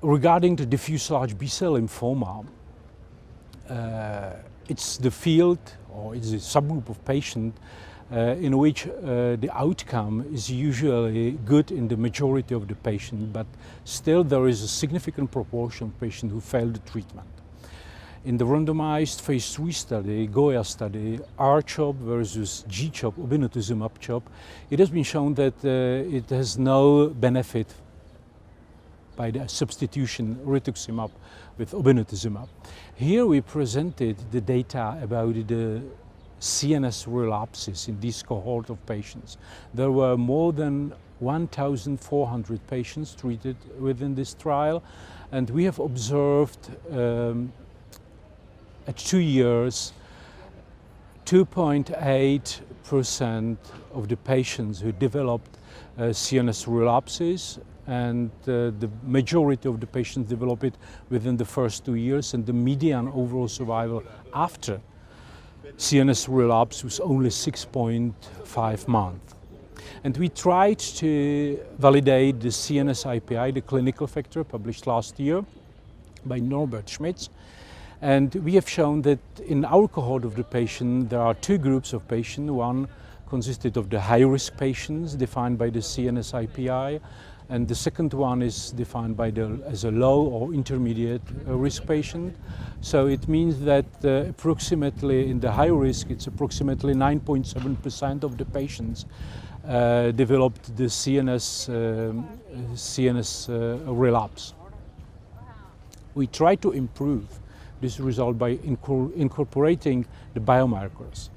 Regarding the diffuse large B-cell lymphoma, it's the field, or it's a subgroup of patients in which the outcome is usually good in the majority of the patients, but still there is a significant proportion of patients who fail the treatment. In the randomized phase 3 study, GOYA study, R-CHOP versus G-CHOP, obinutuzumab CHOP, it has been shown that it has no benefit by the substitution rituximab with obinutuzumab. Here we presented the data about the CNS relapses in this cohort of patients. There were more than 1,400 patients treated within this trial, and we have observed at 2 years 2.8% of the patients who developed CNS relapses, and the majority of the patients develop it within the first 2 years, and the median overall survival after CNS relapse was only 6.5 months. And we tried to validate the CNS IPI, the clinical factor published last year by Norbert Schmitz, and we have shown that in our cohort of the patient there are two groups of patients. One consisted of the high-risk patients defined by the CNS IPI, and the second one is defined by as a low or intermediate risk patient. So it means that approximately in the high risk, it's approximately 9.7% of the patients developed the CNS relapse. We try to improve this result by incorporating the biomarkers.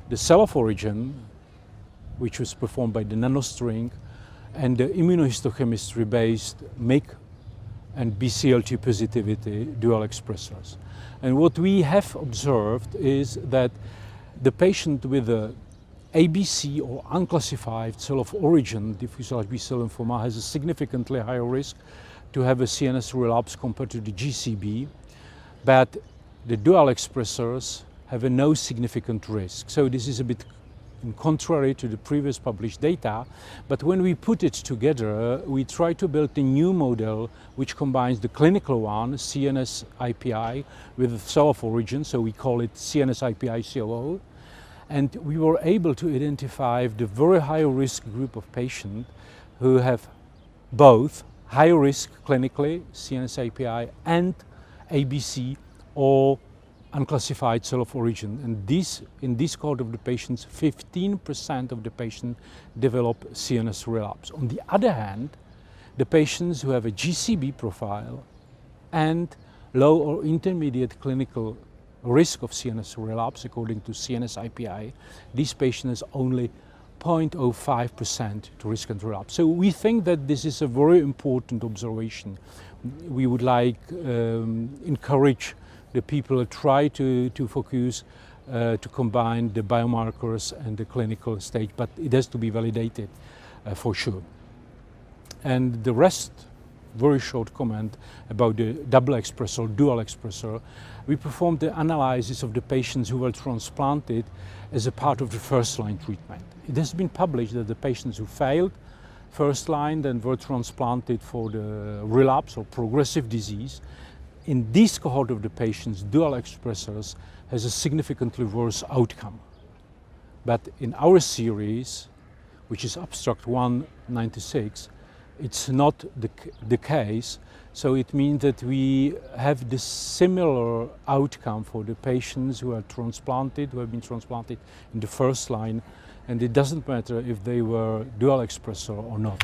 The cell of origin, which was performed by the nanostring, and the immunohistochemistry-based MYC and BCL2 positivity dual expressors. And what we have observed is that the patient with a ABC or unclassified cell of origin diffuse large B-cell lymphoma has a significantly higher risk to have a CNS relapse compared to the GCB, but the dual expressors have a no significant risk. So this is a bit contrary to the previous published data, but when we put it together, we try to build a new model which combines the clinical one, CNS IPI, with the cell of origin, so we call it CNS IPI COO, and we were able to identify the very high risk group of patients who have both high risk clinically, CNS IPI, and ABC or unclassified cell of origin. And in this cohort of the patients, 15% of the patients develop CNS relapse. On the other hand, the patients who have a GCB profile and low or intermediate clinical risk of CNS relapse according to CNS IPI, these patients have only 0.05% to risk and relapse. So we think that this is a very important observation. We would like encourage the people to try to focus to combine the biomarkers and the clinical stage, but it has to be validated for sure. And the rest, very short comment about the double expressor, dual expressor. We performed the analysis of the patients who were transplanted as a part of the first-line treatment. It has been published that the patients who failed first line then were transplanted for the relapse or progressive disease. In this cohort of the patients, dual expressors has a significantly worse outcome. But in our series, which is abstract 196, it's not the case. So it means that we have the similar outcome for the patients who are transplanted, who have been transplanted in the first line, and it doesn't matter if they were dual expressor or not.